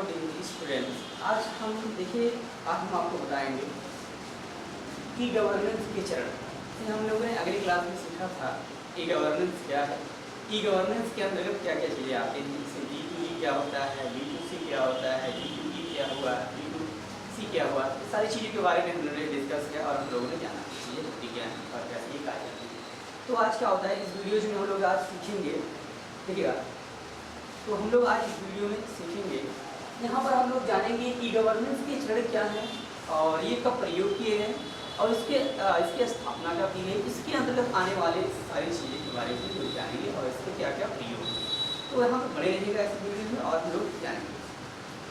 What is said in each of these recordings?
Dear students, आज हम देखिए आज हम आपको बताएंगे ई गवर्नेंस के चरण। जैसे हम लोगों ने अगली क्लास में सीखा था ई गवर्नेंस क्या है, ई गवर्नेंस के अंतर्गत क्या क्या चीज़ें आती हैं, जैसे D2E क्या होता है, D2C क्या होता है, D2E क्या हुआ, D2C क्या हुआ, ये सारी चीज़ों के बारे में हम लोगों ने डिस्कस किया और हम लोगों ने जाना चीज़ें होती क्या हैं और कैसे ये कार्य करती हैं। तो आज क्या होता है, इस वीडियो में हम लोग आज सीखेंगे, देखिएगा, तो हम लोग आज इस वीडियो में सीखेंगे, यहाँ पर हम लोग जानेंगे ई गवर्नेंस के चरण क्या हैं और ये कब प्रयोग किए गए और इसके स्थापना कब की गई, इसके अंतर्गत आने वाले सारी चीज़ें के बारे में लोग जानेंगे और इसके क्या क्या प्रयोग है। तो यहाँ पर बड़े रहिएगा इस वीडियो में और हम लोग जानेंगे।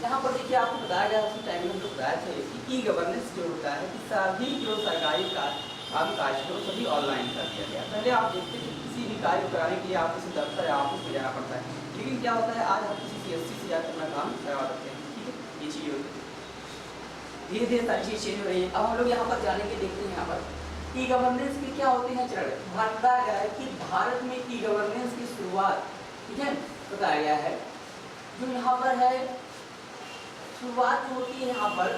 यहाँ पर देखिए आपको बताया गया उसी टाइम में हम लोग बताया थे कि ई गवर्नेंस जो होता है कि सभी जो सरकारी काम काज को सभी ऑनलाइन कर दिया गया। पहले आप देखते थे किसी भी कार्य को कराने के लिए आप किसी दफ्तर या ऑफिस में जाना पड़ता है, लेकिन क्या होता है आज हम किसी CSC से जाकर अपना काम करवा सकते हैं। ठीक है, ये चीज़ होती है, धीरे धीरे सारी चीज़ चेंज हो रही है। अब हम लोग यहाँ पर जानेंगे, देखते हैं यहाँ पर ई गवर्नेंस के क्या होते हैं चरण। बताया गया है कि भारत में ई गवर्नेंस की शुरुआत, ठीक है, बताया गया है जो यहाँ पर है शुरुआत जो होती है यहाँ पर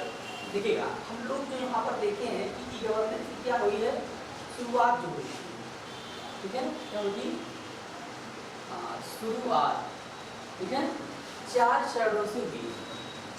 देखिएगा, हम लोग जो यहाँ पर देखे हैं कि ई गवर्नेंस की क्या हुई है शुरुआत जो हुई है, ठीक है, क्या होगी शुरुआत, ठीक है, 4 चरणों से हुई,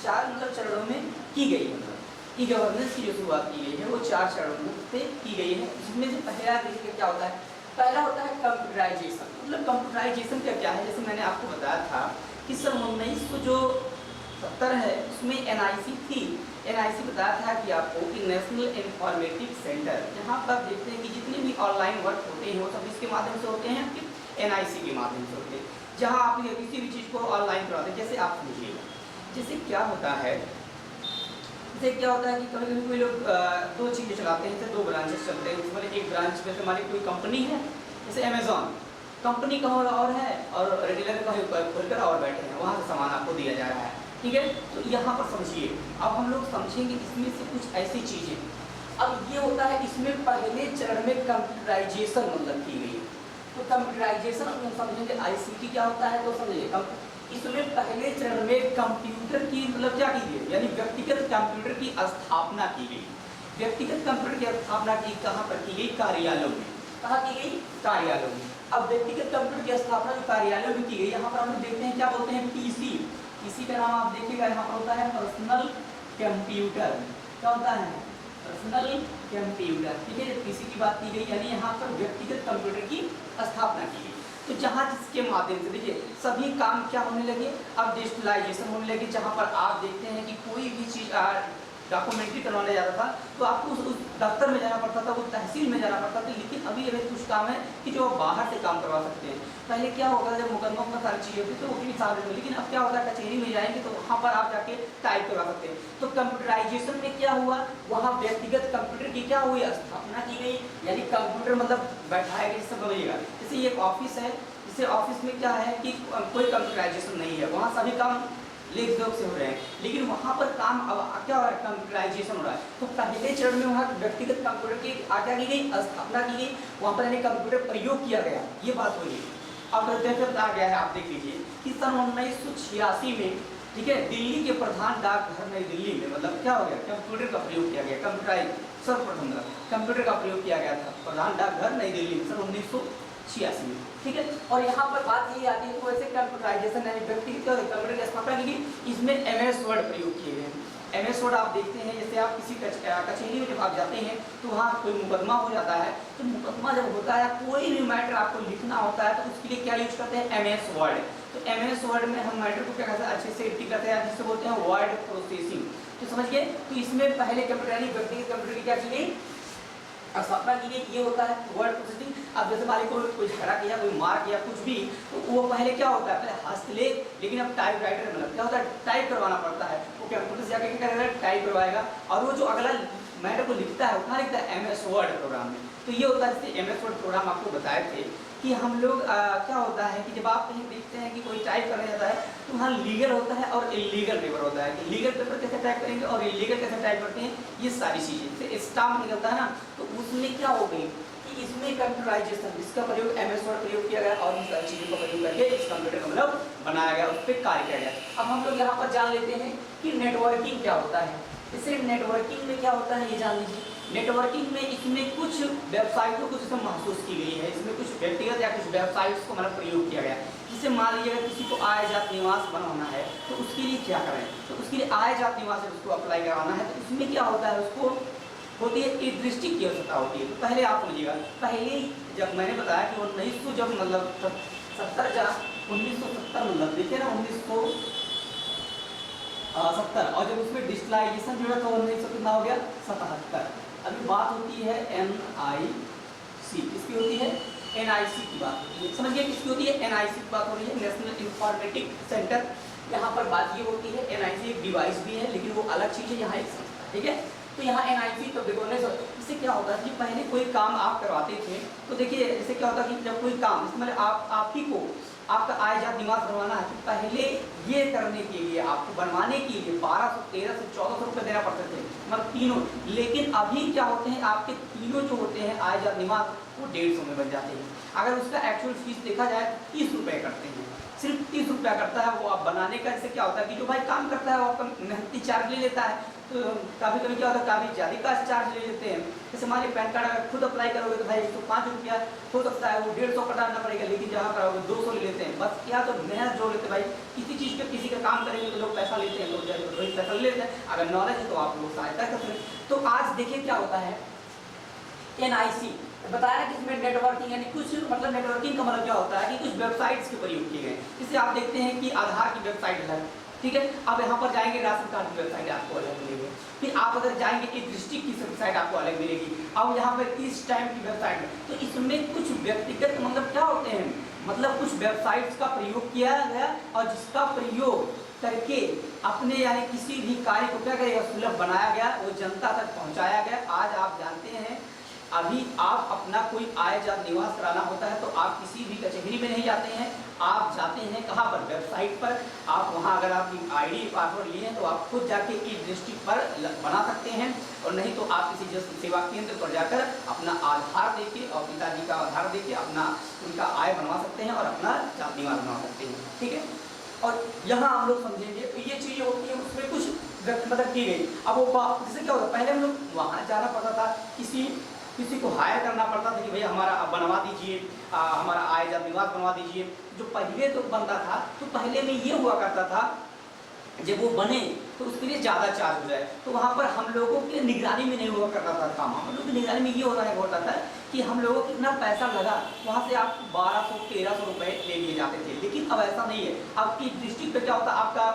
4 मतलब चरणों में की गई, मतलब ई गवर्नेंस की जो शुरुआत की गई है वो 4 चरणों से की गई है। जिसमें से पहला देखिए क्या होता है, पहला होता है कंप्यूटराइजेशन। मतलब कंप्यूटराइजेशन का क्या है, जैसे मैंने आपको बताया था कि सन 1970 है, उसमें NIC थी। NIC बताया था कि आपको कि नेशनल इंफॉर्मेटिव सेंटर, यहाँ पर देखते हैं कि जितने भी ऑनलाइन वर्क होते हैं वो सब इसके माध्यम से होते हैं कि NIC के माध्यम से होते हैं, जहाँ आप किसी भी चीज़ को ऑनलाइन करवाते हैं। जैसे आप समझिएगा, जैसे क्या होता है, जैसे क्या होता है कि कभी कभी कोई लोग 2 चीज़ें चलाते हैं, जैसे 2 ब्रांचेस चलते हैं। मतलब एक ब्रांच जैसे हमारी कोई कंपनी है, जैसे अमेजॉन कंपनी का और है और रेगुलर का खोलकर और बैठे हैं, वहाँ से सामान आपको दिया जा रहा है, ठीक है। तो यहाँ पर समझिए, अब हम लोग समझेंगे इसमें से कुछ ऐसी चीज़ें। अब ये होता है, इसमें पहले चरण में कंप्यूटराइजेशन मतलब की गई। तो कंप्यूटराइजेशन हम समझेंगे ICT क्या होता है, तो समझिए इसमें पहले चरण में कंप्यूटर की मतलब क्या की गई, यानी व्यक्तिगत कंप्यूटर की स्थापना की गई। व्यक्तिगत कंप्यूटर की स्थापना की कहाँ पर की गई, कार्यालयों में। कहाँ की गई, कार्यालयों में। अब व्यक्तिगत कंप्यूटर की स्थापना जो कार्यालयों में की गई, यहाँ पर हम लोग देखते हैं क्या बोलते हैं, PC। PC का नाम आप देखिएगा यहाँ पर होता है पर्सनल कंप्यूटर। क्या होता है, पर्सनल कंप्यूटर, ठीक है। PC की बात की गई, यानी यहाँ पर व्यक्तिगत कंप्यूटर की स्थापना की गई। तो जहाँ जिसके माध्यम से देखिए सभी काम क्या होने लगे, अब डिजिटलाइजेशन होने लगे, जहाँ पर आप देखते हैं कि कोई भी चीज़ डॉक्यूमेंट्री करवाने जाता था तो आपको उस दफ्तर में जाना पड़ता था, वो तहसील में जाना पड़ता था। लेकिन अभी ये कुछ काम है कि जो आप बाहर से काम करवा सकते हैं। पहले क्या होगा, जब मुकदमा में सारी चीज़ें होती तो वो भी सामने में, लेकिन अब क्या होता है, कचहरी में जाएंगे तो वहाँ पर आप जाके टाइप करवा सकते हैं। तो कंप्यूटराइजेशन में क्या हुआ, वहाँ व्यक्तिगत कंप्यूटर की क्या हुई, स्थापना की गई। यानी कंप्यूटर मतलब बैठाया गया, सब समझिएगा। जैसे एक ऑफिस है, जैसे ऑफिस में क्या है कि कोई कंप्यूटराइजेशन नहीं है, वहाँ सभी काम लेख जोख से हो रहे हैं, लेकिन वहाँ पर काम अब क्या हो रहा है, कंप्यूटराइजेशन हो रहा है। तो पहले चरण में वहाँ व्यक्तिगत कंप्यूटर की क्या की गई, स्थापना की गई, वहाँ पर यानी कंप्यूटर प्रयोग किया गया, ये बात हुई। अब बताया गया है, आप देख लीजिए कि सन 1986 में, ठीक है, दिल्ली के प्रधान डाकघर नई दिल्ली में मतलब क्या हो गया, कंप्यूटर का प्रयोग किया गया। कंप्यूटराइज सर्वप्रथम कंप्यूटर का प्रयोग किया गया था प्रधान डाकघर नई दिल्ली में सन 1986 में, ठीक है। और यहाँ पर बात यही आती है, तो वैसे कंप्यूटराइजेशन यानी व्यक्तिगत कंप्यूटर की स्थापना की गई, इसमें MS वर्ड प्रयोग किए गए। MS वर्ड आप देखते हैं, जैसे आप किसी कचहरी में जब आप जाते हैं तो वहाँ कोई मुकदमा हो जाता है, तो मुकदमा जब होता है कोई भी मैटर आपको लिखना होता है तो उसके लिए क्या यूज करते हैं, MS वर्ड। तो MS वर्ड में हम मैटर को क्या कहते हैं, अच्छे से एडिट करते हैं, जिससे बोलते हैं वर्ड प्रोसेसिंग। तो समझ गए, तो इसमें पहले कंप्यूटर यानी व्यक्तिगत कंप्यूटर की क्या की गई, स्थापना की गई, ये होता है वर्ड प्रोसेसिंग। अब जैसे मालिक को कोई झगड़ा किया, कोई मार किया, कुछ भी, तो वो पहले क्या होता है, पहले हस्तलेख, लेकिन अब टाइप राइटर मतलब क्या होता है, टाइप करवाना पड़ता है। वो कंप्यूटर से जाकर क्या करेगा, टाइप करवाएगा, और वो जो अगला मैटर को लिखता है उतना लिखता है MS वर्ड प्रोग्राम में। तो ये होता है, जैसे MS वर्ड प्रोग्राम आपको बताए थे कि हम लोग क्या होता है कि जब आप कहीं देखते हैं कि कोई टाइप करने जाता है तो वहाँ लीगल होता है और इलीगल पेपर होता है, कि लीगल पेपर कैसे टाइप करेंगे और इलीगल कैसे टाइप करते हैं, ये सारी चीज़ें। जैसे स्टाम्प निकलता है ना, तो उसमें क्या हो गई कि इसमें कंप्यूटराइजेशन, इसका प्रयोग MS वर्ड प्रयोग किया गया और इन सारी चीज़ों का प्रयोग करके इस कंप्यूटर का मतलब बनाया गया, उस पर कार्य किया गया। अब हम लोग यहाँ पर जान लेते हैं कि नेटवर्किंग क्या होता है। इससे नेटवर्किंग में क्या होता है ये जान लीजिए। नेटवर्किंग में इसमें कुछ वेबसाइटों को जिसमें महसूस की गई है, इसमें कुछ व्यक्तिगत या कुछ वेबसाइट्स को मतलब प्रयोग किया गया है। जैसे मान लीजिए अगर किसी को आय जात निवास बनवाना है तो उसके लिए क्या करें, तो उसके लिए आय जात निवास है उसको अप्लाई करवाना है, तो उसमें क्या होता है, उसको होती है एक दृष्टि की आवश्यकता होती है। तो पहले आप समझिएगा, पहले जब मैंने बताया कि 1900 जब मतलब 70 जा 1970 मतलब देखिए ना 1970, और जब उसमें डिजिटलाइजेशन जो है तो 1900 कितना हो गया 77। अभी बात होती है NIC, किसकी होती है NIC की बात होती है, समझिए किसकी होती है NIC की बात हो रही है, नेशनल इंफॉर्मेटिक सेंटर। यहाँ पर बात ये होती है NIC एक डिवाइस भी है लेकिन वो अलग चीज़ है, यहाँ एक संस्था, ठीक है। तो यहाँ NIC तो देखो इससे क्या होता है कि पहले कोई काम आप करवाते थे तो देखिए इससे क्या होता है कि जब कोई काम मतलब आप ही को आपका आय जात निवास बनवाना है तो पहले ये करने के लिए आपको बनवाने के लिए 1200, 1300, 1400 रुपये देना पड़ते थे मतलब तीनों। लेकिन अभी क्या होते हैं आपके तीनों जो होते हैं आय जात निवास वो 150 में बन जाते हैं। अगर उसका एक्चुअल फीस देखा जाए 30 रुपये करते हैं, सिर्फ 30 रुपया करता है वो आप बनाने का। इससे क्या होता है कि जो भाई काम करता है वो आपका मेहनती चार्ज ले लेता है, तो कभी कभी क्या होता है काफ़ी ज़्यादा का चार्ज ले लेते हैं। जैसे मान लीजिए पैन कार्ड अगर खुद अप्लाई करोगे तो भाई 105 रुपया हो सकता है, वो 150 का डालना पड़ेगा, लेकिन जहाँ कराओगे 200 ले लेते हैं। बस क्या तो मेहनत जोड़ लेते हैं भाई, किसी चीज़ का किसी का काम करेंगे तो लोग पैसा लेते हैं, लोग वही पैसा ले लेते हैं। अगर नॉलेज है तो आप लोग सहायता कर सकते हैं। तो आज देखिए क्या होता है NIC बताया कि इसमें नेटवर्किंग यानी कुछ मतलब नेटवर्किंग का मतलब क्या होता है कि कुछ वेबसाइट्स के प्रयोग किए गए। इससे आप देखते हैं कि आधार की वेबसाइट है, ठीक है। अब यहाँ पर जाएंगे राशन कार्ड की वेबसाइट आपको अलग मिलेगी, फिर आप अगर जाएंगे कि डिस्ट्रिक्ट की वेबसाइट आपको अलग मिलेगी। अब यहाँ पर इस टाइम की वेबसाइट है तो इसमें कुछ व्यक्तिगत मतलब क्या होते हैं मतलब कुछ वेबसाइट्स का प्रयोग किया गया और जिसका प्रयोग करके अपने यानी किसी भी कार्य को क्या करेगा सुलभ बनाया गया, वो जनता तक पहुँचाया गया। आज आप जानते हैं अभी आप अपना कोई आय जात निवास कराना होता है तो आप किसी भी कचहरी में नहीं जाते हैं, आप जाते हैं कहाँ पर वेबसाइट पर। आप वहाँ अगर आपकी ID पासवर्ड लिए हैं तो आप खुद जाके ई डिस्ट्रिक्ट पर बना सकते हैं, और नहीं तो आप किसी जन सेवा केंद्र पर जाकर अपना आधार देके और पिताजी का आधार देके अपना उनका आय बनवा सकते हैं और अपना जात निवास बनवा सकते हैं, ठीक है। और यहाँ हम लोग समझेंगे तो ये चीज़ें होती हैं उसमें कुछ मतलब की गई। अब वो जैसे क्या होता है पहले हम लोग वहाँ जाना पड़ता था, किसी को हायर करना पड़ता था कि भैया हमारा बनवा दीजिए, हमारा आय जात निवास बनवा दीजिए। जो पहले तो बनता था तो पहले में ये हुआ करता था जब वो बने तो उसके लिए ज़्यादा चार्ज हो जाए, तो वहाँ पर हम लोगों की निगरानी में नहीं हुआ करता था काम। हम लोग की निगरानी में ये होता था कि हम लोगों को कितना पैसा लगा वहाँ से आप 1200, 1300 रुपये ले लिए जाते थे। लेकिन अब ऐसा नहीं है। आपकी डिस्ट्रिक्ट पे क्या होता है आपका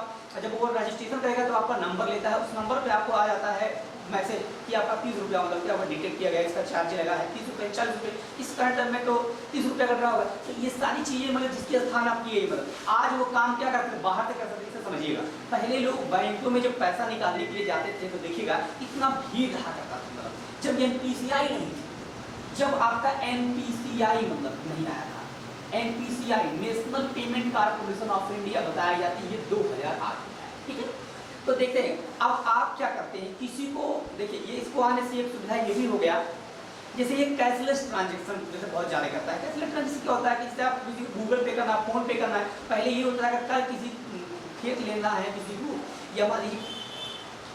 जब वो रजिस्ट्रेशन करेगा तो आपका नंबर लेता है, उस नंबर पे आपको आ जाता है मैसेज कि आपका 30 रुपया मतलब कि आपका डिटेक्ट किया गया, इसका चार्ज लगा है 30 रुपये, 40 रुपये, इस करंट में तो 30 रुपया कट रहा होगा। तो ये सारी चीज़ें मतलब जिसके स्थान आप किए मतलब आज वो काम क्या करते हैं बाहर से कर सकते, इसे समझिएगा। पहले लोग बैंकों में जब पैसा निकालने के लिए जाते थे तो देखिएगा इतना भीड़ रहा करता था, मतलब जब NPCI नहीं थी, जब आपका NPCI मतलब नहीं आया था, NPCI national payment corporation of India बताया जाती है 2008, ठीक है। तो देखते हैं अब आप क्या करते हैं किसी को देखिए ये इसको आने से एक सुविधा ये भी हो गया, जैसे ये कैशलेस ट्रांजेक्शन जैसे बहुत ज़्यादा करता है। कैशलेस ट्रांजेक्शन क्या होता है कि जैसे आप किसी को गूगल पे करना, फोन पे करना है। पहले ये होता है कि कल किसी खेत लेना है किसी को, या मान लीजिए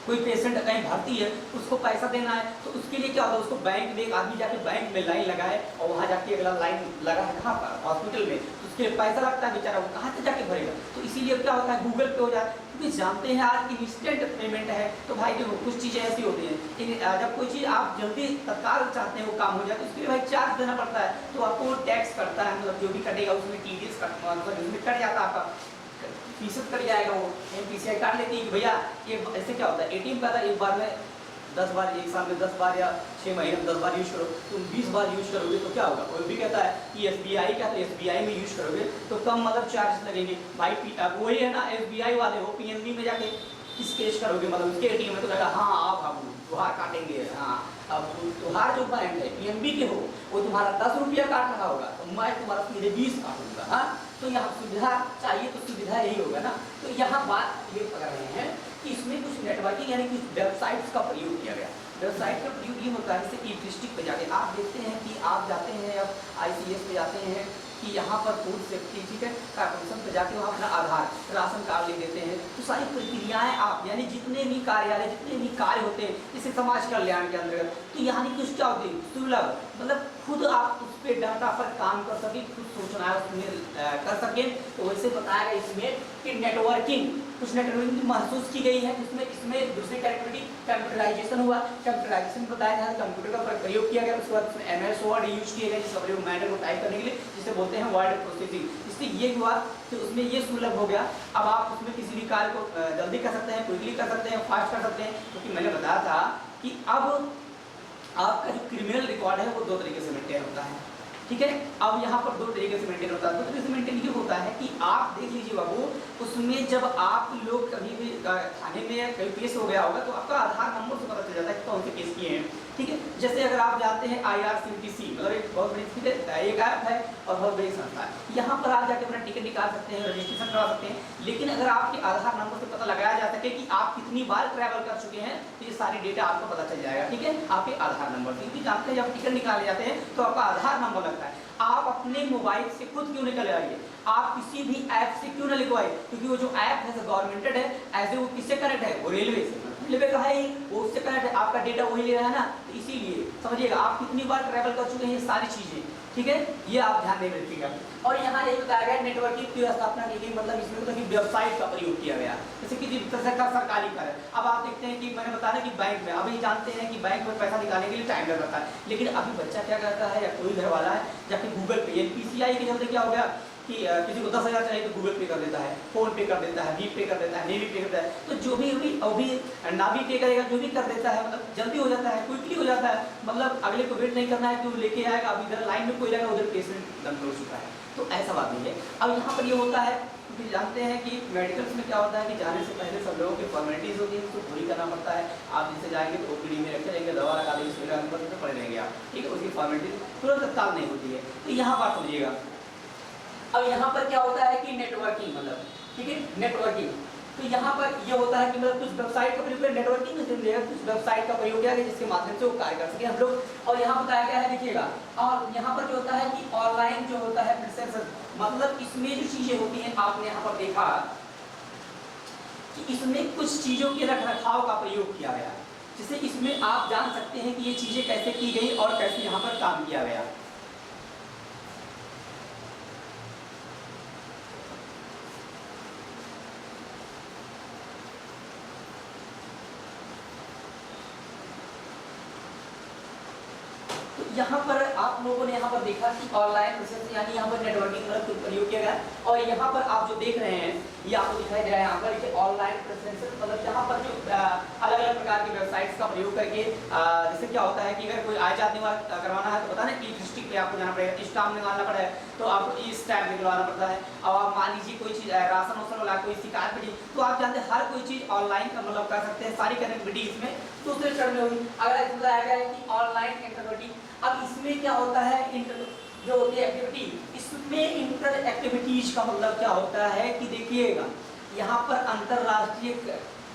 कोई पेशेंट कहीं भर्ती है उसको पैसा देना है तो उसके लिए क्या होता है उसको बैंक में एक आदमी जाके बैंक में लाइन लगाए और वहाँ जाके अगला लाइन लगा है कहाँ पर हॉस्पिटल में, तो उसके लिए पैसा लगता है, बेचारा वो कहाँ से जाके भरेगा। तो इसीलिए क्या होता है गूगल पे हो जाए, क्योंकि जानते हैं आज इंस्टेंट पेमेंट है। तो भाई देखो कुछ चीज़ें ऐसी होती हैं जब कोई चीज़ आप जल्दी तत्काल चाहते हैं वो काम हो जाए तो उसके लिए भाई चार्ज देना पड़ता है, तो आपको टैक्स करता है मतलब जो भी कटेगा उसमें TDS उसमें कट जाता है, आपका फीसद कट जाएगा। वो NPCI काट लेती है कि भैया ये ऐसे क्या होता है ATM का था एक बार में 10 बार, एक साल में 10 बार या 6 महीने में 10 बार यूज़ करो, तुम 20 बार यूज़ करोगे तो क्या होगा। कोई भी कहता है कि SBI का तो SBI में यूज़ करोगे तो कम मतलब चार्ज लगेंगे भाई। वही है ना SBI वाले हो PNB में जाके स्केच करोगे मतलब उसके ATM में तो लगा हाँ आप हम तुहार काटेंगे। हाँ अब तुहार जो बैंक है PNB के हो वो तुम्हारा 10 रुपया काट रहा होगा तो मैं तुम्हारा सीधे 20 काटूंगा। हाँ तो यहाँ सुविधा चाहिए तो सुविधा यही होगा ना। तो यहाँ बात ये कर रहे हैं कि इसमें कुछ नेटवर्किंग यानी कुछ वेबसाइट्स का प्रयोग किया गया। वेबसाइट का प्रयोग ये होता है जैसे ई डिस्ट्रिक्ट पे जाके आप देखते हैं कि आप जाते हैं अब ICS पे जाते हैं कि यहाँ पर फूड सेफ्टी, ठीक है, कॉर्पोरेशन पर जाके वहाँ अपना आधार, राशन कार्ड ले देते हैं। तो सारी प्रक्रियाएं आप यानी जितने भी कार्यालय, जितने भी कार्य होते हैं जैसे समाज कल्याण के अंतर्गत, तो यानी कुछ क्या होती है सुलभ, मतलब खुद आप उस पर डाटा पर काम कर सकें, खुद सूचनाएं उसमें कर सकें। तो वैसे बताया गया इसमें कि नेटवर्किंग, कुछ नेटवर्किंग महसूस की गई है। इसमें दूसरी कैरेक्टरिस्टिक कंप्यूटराइजेशन हुआ। कंप्यूटराइजेशन बताया गया, कंप्यूटर का प्रयोग किया गया। उसके बाद उसमें MS वर्ड यूज किया गया जिसका प्रयोग मैटर को टाइप करने के लिए, जिसे बोलते हैं वर्ड प्रोसेसिंग। इससे ये हुआ कि उसमें ये सुलभ हो गया। अब आप उसमें किसी भी कार्य को जल्दी कर सकते हैं, क्विकली कर सकते हैं, फास्ट कर सकते हैं। क्योंकि मैंने बताया था कि अब आपका जो क्रिमिनल रिकॉर्ड है वो दो तरीके से मेंटेन होता है, ठीक है। अब यहाँ पर दो तरीके से मेंटेन होता है। दो तरीके से मेंटेन ये होता है कि आप देख लीजिए बाबू, उसमें जब आप लोग कभी भी थाने में कहीं केस हो गया होगा तो आपका आधार नंबर से पता चल जाता है कि कौन से केस किए हैं, ठीक है। जैसे अगर आप जानते हैं IRCTC, मतलब एक बहुत बड़ी एक ऐप है और बहुत बड़ी संस्था है। यहाँ पर आप जाके अपना टिकट निकाल सकते हैं, रजिस्ट्रेशन करा सकते हैं। लेकिन अगर आपके आधार नंबर से पता लगाया जा सके कि आप कितनी बार ट्रैवल कर चुके हैं तो ये सारी डेटा आपको पता चल जाएगा, ठीक है, आपके आधार नंबर से। क्योंकि जानते हैं जब टिकट निकाले जाते हैं तो आपका आधार नंबर लगता है। आप अपने मोबाइल से खुद क्यों निकल आइए, आप किसी भी ऐप से क्यों ना लिखवाइए, क्योंकि वो जो ऐप है गवर्नमेंटेड है, एज ए वो किससे कनेक्ट है, वो रेलवे से, रेलवे का है ही, वो उससे कनेक्ट है, आपका डेटा वही ले रहा है ना। तो इसीलिए समझिएगा आप कितनी बार ट्रैवल कर चुके हैं, ये सारी चीजें, ठीक है, ये आप ध्यान में रखिएगा। और यहाँ यही बताया गया नेटवर्किंग की स्थापना की गई, मतलब इसमें मतलब कि वेबसाइट का प्रयोग किया गया, जैसे कि सरकारी कार्य। अब आप देखते हैं कि मैंने बताया कि बैंक में अभी जानते हैं कि बैंक में पैसा निकालने के लिए टाइम लग जाता है, लेकिन अभी बच्चा क्या करता है या कोई घर वाला है जाके गूगल पे, NPCI के चलते क्या हो गया कि किसी को 10,000 चाहिए तो गूगल पे कर देता है, फोन पे कर देता है, भीम पे कर देता है, नेवी पे करता है। तो जो भी अभी नावी पे करेगा, जो भी कर देता है, मतलब जल्दी हो जाता है, क्विकली हो जाता है, मतलब अगले को वेट नहीं करना है कि वो लेके आएगा, अभी इधर लाइन में कोई रहेगा, उधर पेशेंट दम हो चुका है। तो ऐसा बात नहीं है। अब यहाँ पर ये होता है क्योंकि जानते हैं कि मेडिकल्स में क्या होता है कि जाने से पहले सब लोगों की फॉर्मेलिटीज होती है, उसको पूरी करना पड़ता है। आप जिससे जाएंगे तो OPD में रखे जाएंगे, दवा लगा देंगे, सुई लगा देंगे, पड़े रहेंगे आप, ठीक है, उसकी फॉर्मेलिटीज तुरंत तत्काल नहीं होती है। तो यहाँ बात समझिएगा। अब यहाँ पर क्या होता है कि नेटवर्किंग, मतलब ठीक है नेटवर्किंग, तो यहाँ पर ये होता है कि मतलब कुछ वेबसाइट का प्रयोग नेटवर्किंग में समझिएगा, कुछ वेबसाइट का प्रयोग किया गया जिसके माध्यम से वो कार्य कर सके हम लोग। और यहाँ बताया गया है देखिएगा, और यहाँ पर जो होता है कि ऑनलाइन जो होता है प्रेजेंस, मतलब इसमें जो चीजें होती हैं आपने यहाँ पर देखा कि इसमें कुछ चीजों के रखरखाव का प्रयोग किया गया, जिससे इसमें आप जान सकते हैं कि ये चीजें कैसे की गई और कैसे यहाँ पर काम किया गया। यहाँ पर आप लोगों ने यहाँ पर देखा कि ऑनलाइन प्रोसेस यानी यहाँ पर नेटवर्किंग का प्रयोग किया गया। और यहाँ पर आप जो देख रहे हैं ये आपको दिखाई दे रहा है यहाँ पर कि ऑनलाइन प्रेजेंस, मतलब यहाँ पर जो अलग अलग प्रकार की वेबसाइट्स का प्रयोग करके जैसे क्या होता है कि अगर कोई आय जात निवारण करवाना है तो पता ना डिस्ट्रिक्ट पे आपको जाना पड़ेगा, स्टाम्प निकालना पड़ता है, तो आपको स्टैम्प निकलवाना पड़ता है। और आप मान लीजिए कोई चीज़ राशन वासन वाला कोई शिकायत पड़ी तो आप जानते हैं हर कोई चीज़ ऑनलाइन का मतलब कर सकते हैं, सारी कनेक्टिविटी इसमें दूसरे चरण में होगी। अगर बताया गया है कि ऑनलाइन इंटरनेट, अब इसमें क्या होता है जो होती है एक्टिविटी, इसमें इंटर एक्टिविटीज का मतलब क्या होता है कि देखिएगा यहाँ पर अंतरराष्ट्रीय,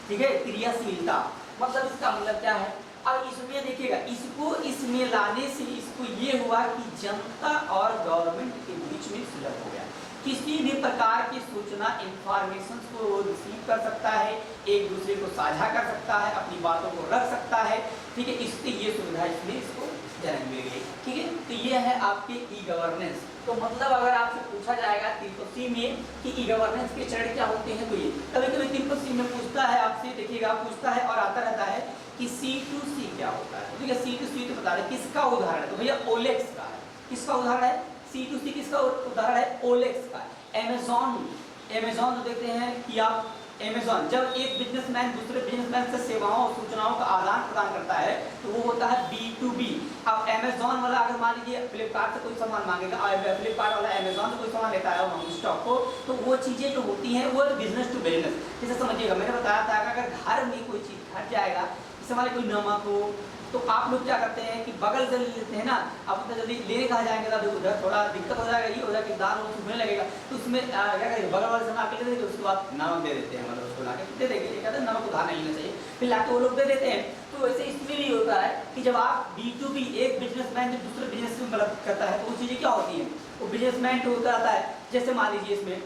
ठीक है, क्रियाशीलता, मतलब इसका मतलब क्या है। अब इसमें देखिएगा इसको इसमें लाने से इसको ये हुआ कि जनता और गवर्नमेंट के बीच में सुलभ हो गया, किसी भी प्रकार की सूचना इंफॉर्मेशन को रिसीव कर सकता है, एक दूसरे को साझा कर सकता है, अपनी बातों को रख सकता है, ठीक है, इससे ये सुविधा इसमें इसको जन्म मिल गई, ठीक है। तो ये है आपके ई गवर्नेंस। तो मतलब अगर आपसे पूछा जाएगा 3C में कि ई गवर्नेंस के चरण क्या होते हैं, तो ये कभी कभी 3C में पूछता है आपसे, देखिएगा पूछता है और आता रहता है कि C2C क्या होता है। ठीक है, C2C तो बता दें किसका उदाहरण है, तो भैया ओलेक्स का है। किसका उदाहरण है? C2C किसका उदाहरण है? ओलेक्स का। अमेज़न तो देखते हैं कि आप अमेज़न जब एक बिजनेसमैन दूसरे बिजनेसमैन से सेवाओं और सूचनाओं का आदान प्रदान करता है तो वो होता है B2B। अब अमेज़न वाला अगर मान लीजिए फ्लिपकार्ट से कोई सामान मांगेगा, फ्लिपकार्ट वाला अमेज़न से कोई सामान लेता है स्टॉक को, तो वो चीज़ें जो होती हैं वो बिजनेस टू बिजनेस। जैसे समझिएगा मैंने बताया था अगर घर में कोई चीज़ घट जाएगा, जैसे हमारे कोई नमक हो तो आप लोग क्या करते हैं कि बगल से ले लेते हैं ना, अब तो जल्दी लेने कहा जाएंगे तो उधर थोड़ा दिक्कत हो जाएगा, ये हो जाएगा, कि दाल और सूखने लगेगा तो उसमें क्या करेंगे, बगल वाले से आके दे देंगे, उसके बाद नमक दे देते हैं, मतलब उसको लाके दे देंगे, ये कहते हैं नमक उधार नहीं लेना चाहिए, फिर लाके वो लोग दे देते हैं। तो वैसे इसमें भी होता है कि जब आप B2B एक बिजनेसमैन जब दूसरे बिजनेस से मतलब करता है तो वो चीज़ें क्या होती हैं, वो बिजनेसमैन होता आता है। जैसे मान लीजिए इसमें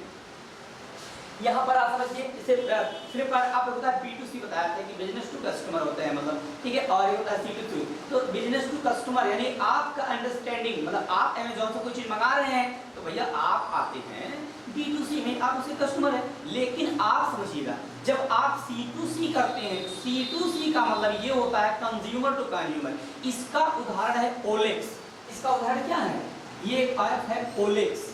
यहाँ पर आप समझिए, इसे फ्लिपकार्ट आप होता है B2C बताया था कि बिजनेस टू कस्टमर होते हैं, मतलब ठीक है, और ये होता है C2C। तो बिजनेस टू कस्टमर यानी आपका अंडरस्टैंडिंग, मतलब आप अमेजोन से कोई चीज़ मंगा रहे हैं तो भैया आप आते हैं B2C में, आप उसके कस्टमर हैं। लेकिन आप समझिएगा जब आप C2C करते हैं, C2C का मतलब ये होता है कंज्यूमर टू कंज्यूमर। इसका उदाहरण है OLX। इसका उदाहरण क्या है, ये एक ऐप है OLX।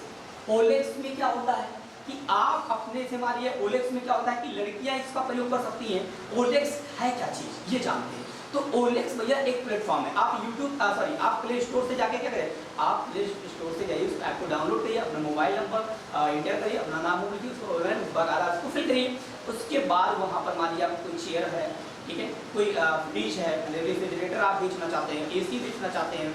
OLX में क्या होता है कि आप अपने से मानिए OLX में क्या होता है कि लड़कियां इसका प्रयोग कर सकती हैं। OLX है क्या चीज़ ये जानते हैं। तो OLX भैया एक प्लेटफॉर्म है। आप आप प्ले स्टोर से जाके क्या करें, आप प्ले स्टोर से जाइए, उस ऐप को डाउनलोड करिए, अपना मोबाइल नंबर इंटर करिए, अपना नाम लिखिए, उसको वगैरह उसको फिल करिए। उसके बाद वहाँ पर मान लीजिए आपको कोई चेयर है, ठीक है, कोई फ्रिज है, रेफ्रिजरेटर आप बेचना चाहते हैं, AC बेचना चाहते हैं,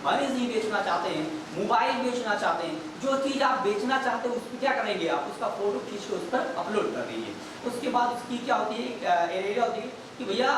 मरीज बेचना चाहते हैं, मोबाइल बेचना चाहते हैं, जो चीज़ आप बेचना चाहते हैं उसको क्या करेंगे, आप उसका फोटो खींच के उस पर अपलोड कर दीजिए। उसके बाद उसकी क्या होती है, एरिया होती है कि भैया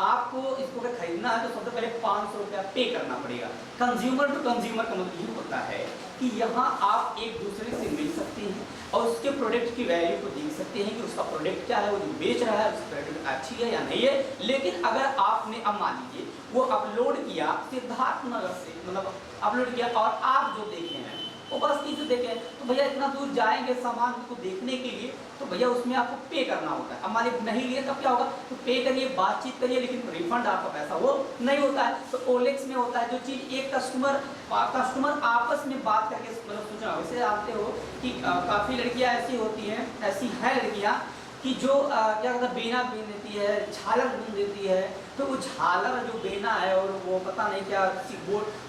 आपको इसको अगर खरीदना है तो सबसे पहले 500 रुपया पे करना पड़ेगा। कंज्यूमर टू कंज्यूमर का मतलब ये होता है कि यहाँ आप एक दूसरे से मिल सकते हैं और उसके प्रोडक्ट की वैल्यू को देख सकते हैं कि उसका प्रोडक्ट क्या है, वो जो बेच रहा है उसकी प्रोडक्ट अच्छी है या नहीं है। लेकिन अगर आपने अब मान लीजिए वो अपलोड किया सिद्धार्थ नगर से, मतलब अपलोड किया और आप जो देखे हैं वो बस से देखें, तो भैया इतना दूर जाएंगे सामान को देखने के लिए तो भैया उसमें आपको पे करना होता है। अब मान लीजिए नहीं लिए तब क्या होगा, तो पे करिए, बातचीत करिए, लेकिन रिफंड आपका पैसा वो नहीं होता है। तो OLX में होता है जो चीज़ एक कस्टमर आपस में बात करके मतलब सोचना। वैसे जानते हो कि काफ़ी लड़कियाँ ऐसी होती हैं, ऐसी हैं लड़कियाँ कि जो क्या कहता है बेना बीन देती है, झालर बीन देती है। तो वो झालर जो बेना है और वो पता नहीं क्या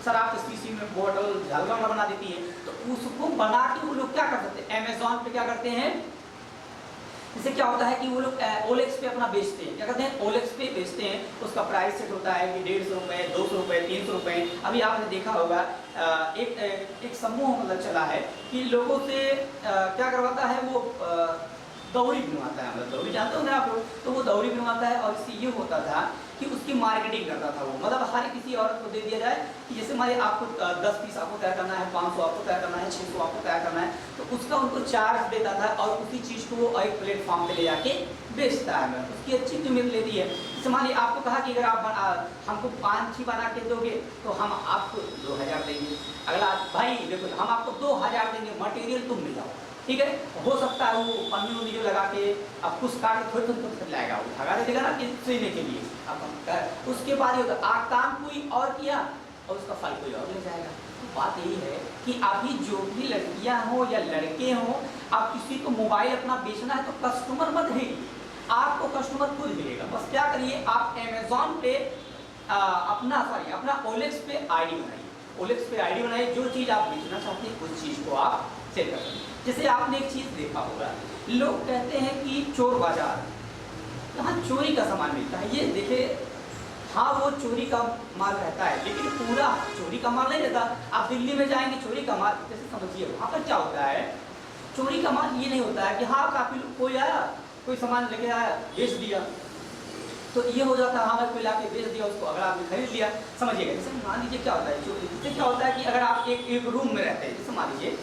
शराब की शीशी में बोतल झालर बना देती है, तो उसको बना के वो लोग क्या कर सकते हैं, अमेजोन पे क्या करते हैं, इससे क्या होता है कि वो लोग OLX पे अपना बेचते हैं। क्या कहते हैं, OLX पे बेचते हैं। उसका प्राइस सेट होता है कि 150 रुपये, 200 रुपये, 300 रुपये। अभी आपने देखा होगा एक समूह मतलब चला है कि लोगों से क्या करवाता है, वो दौरी बनवाता है, मतलब दौरी जानते हो ना आप लोग, तो वो दौरी बनवाता है। और इससे ये होता था कि उसकी मार्केटिंग करता था वो, मतलब हर किसी औरत को दे दिया जाए कि जैसे मान आपको 10 पीस आपको तय करना है, 500 आपको तय करना है, 600 आपको तय करना है, तो उसका उनको चार्ज देता था और उसी चीज़ को वो एक प्लेटफॉर्म पे ले जाके बेचता है। उसकी अच्छी कीमत लेती है। जैसे मान लीजिए आपको कहा कि अगर आप हमको 5 ही बना के दोगे तो हम आपको 2000 देंगे। अगला भाई देखो हम आपको 2000 देंगे, मटेरियल तुम मिल जाओ, ठीक है। हो सकता है वो पन्नी उन्नी जो लगा के अब कुछ काट थोड़ी थोड़ी लाएगा, वो भगा देगा ना कि सीने के लिए। अब उसके बाद ये होता काम कोई और किया और उसका फल कोई और ले जाएगा। तो बात यही है कि अभी जो भी लड़कियां हो या लड़के हों, आप किसी को मोबाइल अपना बेचना है तो कस्टमर मत है, आपको कस्टमर खुद मिलेगा। बस क्या करिए, आप अमेजोन पे अपना OLX पे ID बनाइए। OLX पे ID बनाइए, जो चीज़ आप बेचना चाहते हैं उस चीज़ को आप सेल कर सकते हैं। जैसे आपने एक चीज़ देखा होगा, लोग कहते हैं कि चोर बाजार, यहाँ चोरी का सामान मिलता है। ये देखिए, हाँ वो चोरी का माल रहता है लेकिन पूरा चोरी का माल नहीं रहता। आप दिल्ली में जाएंगे चोरी का माल, जैसे समझिए वहाँ पर क्या होता है, चोरी का माल ये नहीं होता है कि हाँ काफ़ी लोग कोई आया, कोई सामान लेके आया, बेच दिया, तो ये हो जाता है हाँ कोई लाके बेच दिया उसको, अगर आपने खरीद लिया। समझिएगा, जैसे मान लीजिए क्या होता है चोरी, इससे क्या होता है कि अगर आप एक रूम में रहते हैं, जैसे मान लीजिए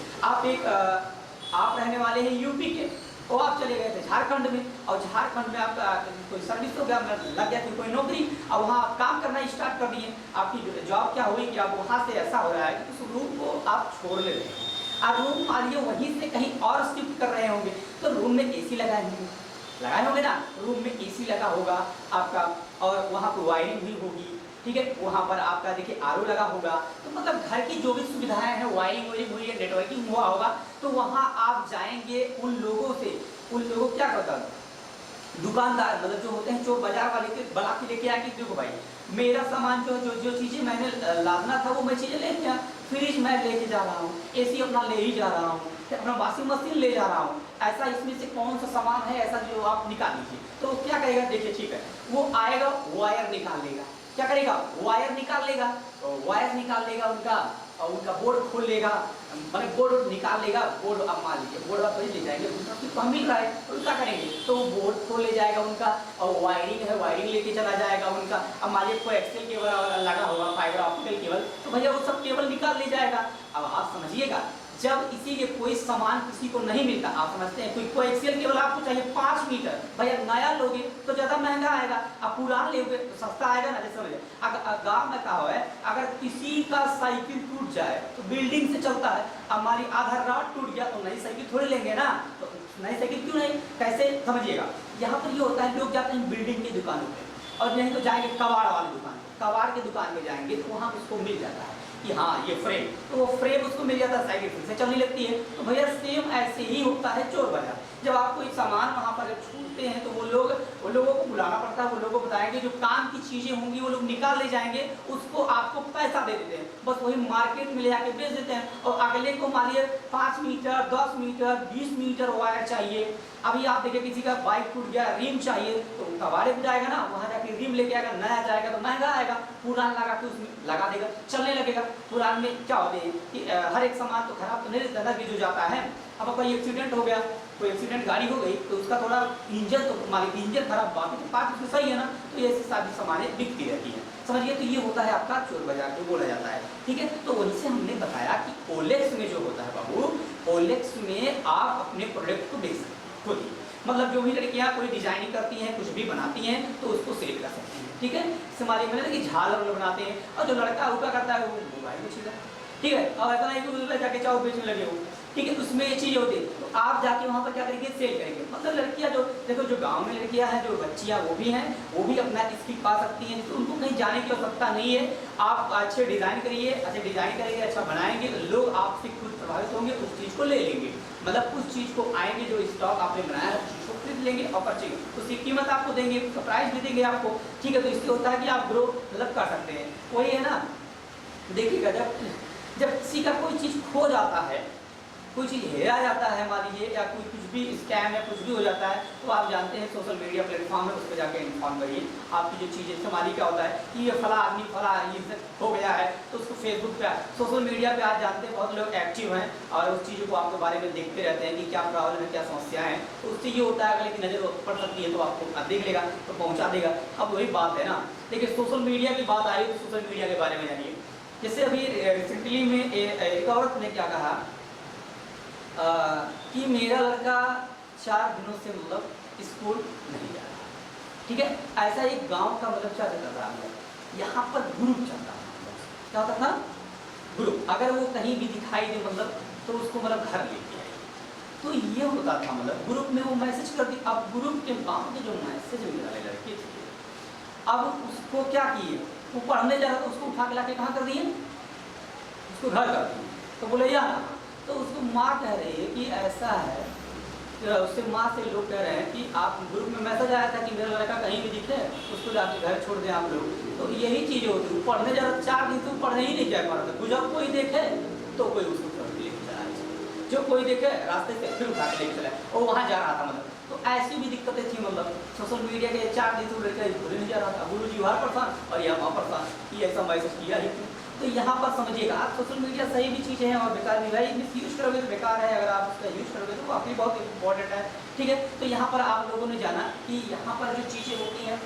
आप रहने वाले हैं यूपी के, तो आप चले गए थे झारखंड में, और झारखंड में आपका कोई सर्विस हो गया, लग गया थी कोई नौकरी, और वहाँ आप काम करना स्टार्ट कर दिए। आपकी जॉब क्या हुई कि आप वहाँ से ऐसा हो रहा है कि उस रूम को आप छोड़ ले रहे हैं, आप रूम मान लीजिए वहीं से कहीं और शिफ्ट कर रहे होंगे, तो रूम में AC लगाए होंगे ना, रूम में AC लगा होगा आपका, और वहाँ पर वायरिंग भी होगी, ठीक है। वहाँ पर आपका देखिए RO लगा होगा, तो मतलब घर की जो भी सुविधाएं हैं, वायरिंग हुई है, नेटवर्किंग हुआ होगा, तो वहाँ आप जाएंगे उन लोगों क्या करता है, दुकानदार मतलब जो होते हैं चोर बाजार वाले के बना के लेके आके, देखो भाई मेरा सामान जो चीज़ें मैंने लादना था वो मैं चीज़ें ले लिया, फ्रिज मैं लेके जा रहा हूँ, AC अपना ले ही जा रहा हूँ, अपना वॉशिंग मशीन ले जा रहा हूँ, ऐसा इसमें से कौन सा सामान है ऐसा जो आप निकाल लीजिए। तो क्या करेगा, देखिए ठीक है, वो आएगा वायर निकाल लेगा, क्या करेगा, वायर निकाल लेगा, तो वायर निकाल लेगा उनका, और उनका बोर्ड खोल लेगा, मतलब बोर्ड निकाल लेगा, बोर्ड अब मान लीजिए बोर्ड आप ले जाएंगे, उनका मिल रहा है तो क्या करेंगे, तो वो बोर्ड खोल ले जाएगा उनका, और वायरिंग है वायरिंग लेके चला जाएगा उनका। अब मान लीजिए कोई एक्सेल केबल लगा होगा, फाइबर ऑप्टिकल केबल, तो भैया वो सब केबल निकाल ले जाएगा। अब आप समझिएगा, जब इसीलिए कोई सामान किसी को नहीं मिलता, आप समझते हैं कोई एक्सेल केबल आपको चाहिए 5 मीटर, भैया नया लोगे तो ज़्यादा महंगा आएगा, अब पुराना लोगे तो सस्ता आएगा ना। जैसे समझिए अगर गाँव में कहा है, अगर किसी का साइकिल टूट जाए तो बिल्डिंग से चलता है, हमारी आधार रॉड टूट गया तो नई साइकिल थोड़ी लेंगे ना, तो नई साइकिल क्यों नहीं, कैसे समझिएगा। यहाँ पर ये होता है, लोग जाते हैं बिल्डिंग की दुकानों पे, और नहीं तो जाएंगे कबाड़ वाली दुकान, कबाड़ की दुकान में जाएंगे तो वहाँ उसको मिल जाता है कि हाँ ये फ्रेम, तो वो फ्रेम उसको मिल जाता है, साइकिल फिर से चलने लगती है। तो भैया सेम ऐसे ही होता है चोर बाजार, जब आप कोई सामान वहाँ पर जब छूटते हैं तो वो लोगों को बुलाना पड़ता है, वो लोगों को बताएंगे, जो काम की चीज़ें होंगी वो लोग निकाल ले जाएंगे, उसको आपको पैसा दे देते हैं, बस वही मार्केट में ले जाके बेच देते हैं। और अगले को मान लीजिए 5 मीटर 10 मीटर 20 मीटर वायर चाहिए। अभी आप देखिए किसी का बाइक टूट गया, रिम चाहिए, तो कबाड़े को जाएगा ना, वहाँ जाके रिम लेके आएगा, नया जाएगा तो महंगा आएगा, पुराना लगा के उसमें लगा देगा, चलने लगेगा। पुराने में क्या होते हैं कि हर एक सामान तो खराब तो नहीं रहता ना, कि जो जाता है। अब कोई एक्सीडेंट हो गया, कोई एक्सीडेंट गाड़ी हो गई, तो उसका थोड़ा इंजन तो मालिक इंजन खराब, बाकी तो पार्ट उसमें सही है ना, तो ये सारी सामानें बिकती रहती हैं, समझिए। तो ये होता है आपका चोर बाजार जो बोला जाता है, ठीक है। तो वहीं से हमने बताया कि ओलेक्स में जो होता है बाबू, ओलेक्स में आप अपने प्रोडक्ट को बेच सकते हैं खुद ही, मतलब जो भी लड़कियाँ कोई डिजाइनिंग करती हैं, कुछ भी बनाती हैं, तो उसको सेल कर सकती हैं, ठीक है। हमारे में कि झालर बनाते हैं, और जो लड़का ऊपर करता है वो मोबाइल बेचेगा, ठीक है। और ऐसा नहीं कि जाके चाहो बेचने लगे हो, ठीक है, उसमें ये चीज़ होती है। तो आप जाके वहाँ पर क्या करेंगे, सेल करेंगे। मतलब लड़कियाँ जो देखो, जो गांव में लड़कियाँ हैं, जो बच्चियाँ वो भी हैं, वो भी अपना स्किल पा सकती हैं, तो उनको कहीं जाने की आवश्यकता नहीं है। आप अच्छे डिज़ाइन करिए, अच्छे डिज़ाइन करेंगे, अच्छा बनाएंगे, तो लोग आपसे खुद प्रभावित होंगे, उस चीज़ को ले लेंगे, मतलब उस चीज़ को आएंगे, जो स्टॉक आपने बनाया है उस चीज़ को खरीद लेंगे, और परचेज उसकी कीमत आपको देंगे, उसका प्राइस भी देंगे आपको, ठीक है। तो इससे होता है कि आप ग्रो मतलब कर सकते हैं। वही है ना, देखिएगा जब किसी का कोई चीज़ खो जाता है, कोई चीज़ हेरा जाता है मान लीजिए, या कोई कुछ भी स्कैम या कुछ भी हो जाता है, तो आप जानते हैं सोशल मीडिया प्लेटफॉर्म है, उस पर जाकर इन्फॉर्म करिए आपकी जो चीज़ें। हमारी क्या होता है कि ये फला आदमी फला ये हो गया है, तो उसको फेसबुक पे, सोशल मीडिया पे आप जानते हैं बहुत लोग एक्टिव हैं, और उस चीज़ों को आपके बारे में देखते रहते हैं कि क्या प्रॉब्लम है, क्या समस्या है, तो उससे ये होता है अगले की नज़र पड़ सकती है, तो आपको देख लेगा तो पहुँचा देगा। अब वही बात है ना, देखिए सोशल मीडिया की बात आई तो सोशल मीडिया के बारे में जानिए। जैसे अभी रिसेंटली में एक औरत ने क्या कहा कि मेरा लड़का 4 दिनों से मतलब स्कूल नहीं जा रहा, ठीक है। ऐसा एक गांव का मतलब क्या चल रहा है, यहाँ पर ग्रुप चल रहा है, क्या होता था ग्रुप, अगर वो कहीं भी दिखाई दे मतलब तो उसको मतलब घर लेके आए, तो ये होता था मतलब ग्रुप में वो मैसेज कर दी। अब ग्रुप के गाँव के जो मैसेज मिलने वाले लड़के थे, अब उसको क्या किए, वो पढ़ने जा रहा था, उसको उठा के लाके कहाँ कर दिए, उसको घर कर दिए। तो बोले यार, तो उसको माँ कह रही है कि ऐसा है, उससे माँ से लोग कह रहे हैं कि आप ग्रुप में मैसेज आया था कि मेरा लड़का कहीं भी दिखे उसको जाके घर छोड़ दें आप लोग। तो यही चीज़ होती है, पढ़ने जा रहा 4 दिन से पढ़ने ही नहीं जा पा रहा था, जब कोई देखे तो कोई उसको छोड़ के लेके चला जाए, जो कोई देखे रास्ते से फिर उठा के लेके चला, और वहाँ जा रहा था मतलब। तो ऐसी भी दिक्कतें थी, मतलब सोशल मीडिया के 4 दिन से लड़का स्कूल नहीं जा रहा था, गुरु जी वहाँ परेशान और यहाँ वहाँ परेशान, कि ऐसा मैसेज किया ही। तो यहाँ पर समझिएगा, आप सोशल मीडिया सही भी चीज़ें हैं और बेकार भी है, मिस यूज करोगे तो बेकार है, अगर आप उसका यूज करोगे तो काफ़ी बहुत इंपॉर्टेंट है, ठीक है। तो यहाँ पर आप लोगों ने जाना कि यहाँ पर जो चीज़ें होती हैं,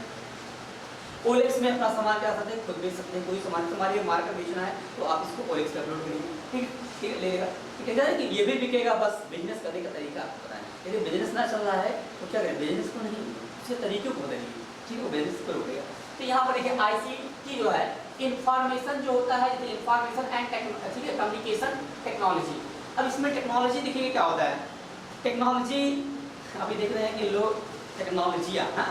ओलेक्स में अपना सामान क्या सकते हैं, खुद बेच सकते हैं। कोई सामान हमारे मार्केट बेचना है तो आप इसको ओलेक्स पर अपलोड करिए, ठीक है, लेगा, ठीक है कि ये भी बिकेगा, बस बिजनेस करने का तरीका आपको बताएं। यदि बिजनेस ना चल रहा है तो क्या करें, बिजनेस को नहीं, उसके तरीके को बदलिए, ठीक है, बिजनेस पर उठेगा। तो यहाँ पर देखिए ICT जो है, इंफॉर्मेशन जो होता है, इंफॉर्मेशन एंड टेक्नोलॉजी, ठीक है, कम्युनिकेशन टेक्नोलॉजी। अब इसमें टेक्नोलॉजी देखिए क्या होता है, टेक्नोलॉजी अभी देख रहे हैं कि लोग टेक्नोलॉजियाँ, हाँ,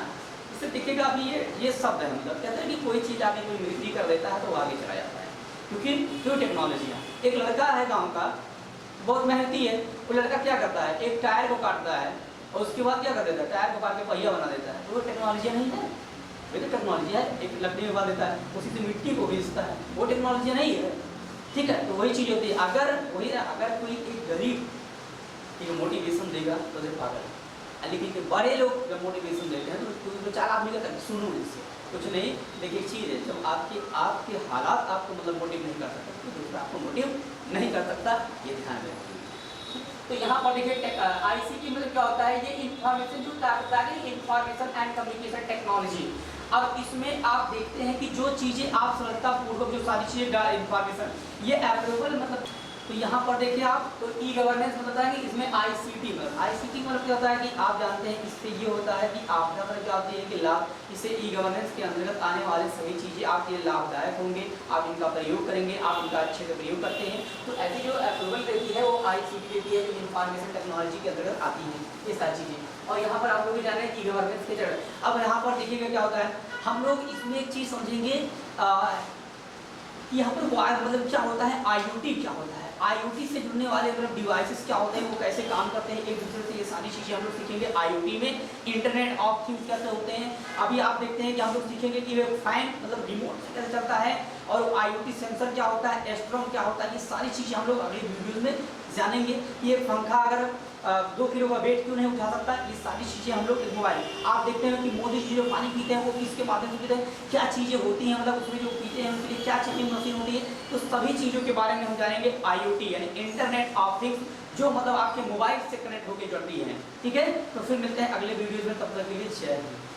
इससे दिखेगा अभी ये शब्द है, मतलब कहते हैं कि कोई चीज़ आगे कोई मिलिट्री कर देता है तो वो आगे चला जाता है, क्योंकि क्यों टेक्नोलॉजियाँ। एक लड़का है गाँव का, बहुत मेहनती है, वो लड़का क्या करता है, एक टायर को काटता है और उसके बाद क्या कर देता है, टायर को काट के पहिया बना देता है, तो वो टेक्नोलॉजियाँ नहीं है, वो तो टेक्नोलॉजी है। एक लकड़ी में बना देता है, उसी से मिट्टी को बेचता है, वो टेक्नोलॉजी नहीं है, ठीक है। तो वही चीज़ होती है, अगर कोई एक गरीब एक मोटिवेशन देगा तो सिर्फ पागल है, लेकिन बड़े लोग जब मोटिवेशन देते हैं तो 4 आदमी का सुनो इससे, कुछ नहीं। देखिए चीज़ है, जब आपके हालात आपको मतलब मोटिव नहीं कर सकते तो दूसरा आपको मोटिव नहीं कर सकता, ये ध्यान रखिए। तो यहाँ पर देखिए ICT मतलब क्या होता है, ये इंफॉर्मेशन जो होता है इंफॉर्मेशन एंड कम्युनिकेशन टेक्नोलॉजी। अब इसमें आप देखते हैं कि जो चीज़ें आप सरलतापूर्वक जो सारी चीज़ें इंफॉर्मेशन ये अवेलेबल मतलब, तो यहाँ पर देखिए आप तो ई गवर्नेंस मतलब है कि इसमें ICT मतलब क्या होता है कि आप जानते हैं इससे ये होता है कि आप क्या होती है कि लाभ, इससे ई गवर्नेंस के अंतर्गत आने वाले सभी चीज़ें आपके लिए लाभदायक होंगे, आप इनका प्रयोग करेंगे, आप इनका अच्छे से प्रयोग करते हैं। तो ऐसी जो अप्रूवल देती है वो ICT देती है, जो इंफॉर्मेशन टेक्नोलॉजी के अंतर्गत आती है ये सारी चीज़ें। और यहाँ पर आप लोग भी जान रहे हैं ई गवर्नेंस के चरण। अब यहाँ पर देखिएगा क्या होता है, हम लोग इसमें एक चीज़ समझेंगे यहाँ पर मतलब क्या होता है, IoT क्या होता है, IoT से जुड़ने वाले मतलब डिवाइसेस क्या होते हैं, वो कैसे काम करते हैं एक दूसरे से, ये सारी चीज़ें हम लोग सीखेंगे। IoT में इंटरनेट ऑफ थिंग्स कैसे होते हैं, अभी आप देखते हैं कि हम लोग सीखेंगे कि वे फैन मतलब रिमोट से कैसे चलता है, और IoT सेंसर क्या होता है, एस्ट्रोम क्या होता है, ये सारी चीज़ें हम लोग अगले वीडियोज़ में जानेंगे। ये पंखा अगर 2 किलो का वेट क्यों नहीं उठा सकता, ये सारी चीज़ें हम लोग मोबाइल, आप देखते हैं कि मोदी जी जो पानी पीते हैं वो किसके माध्यम से पीते हैं, क्या चीज़ें होती हैं मतलब उसमें जो पीते हैं उसके लिए क्या चीज़ें मशीन होती है, तो सभी चीज़ों के बारे में हम जानेंगे। IoT यानी इंटरनेट ऑफ थिंग्स, जो मतलब आपके मोबाइल से कनेक्ट होकर जुड़ती है। ठीक है, तो फिर मिलते हैं अगले वीडियोज़ में, तब तक के लिए जय हिंद।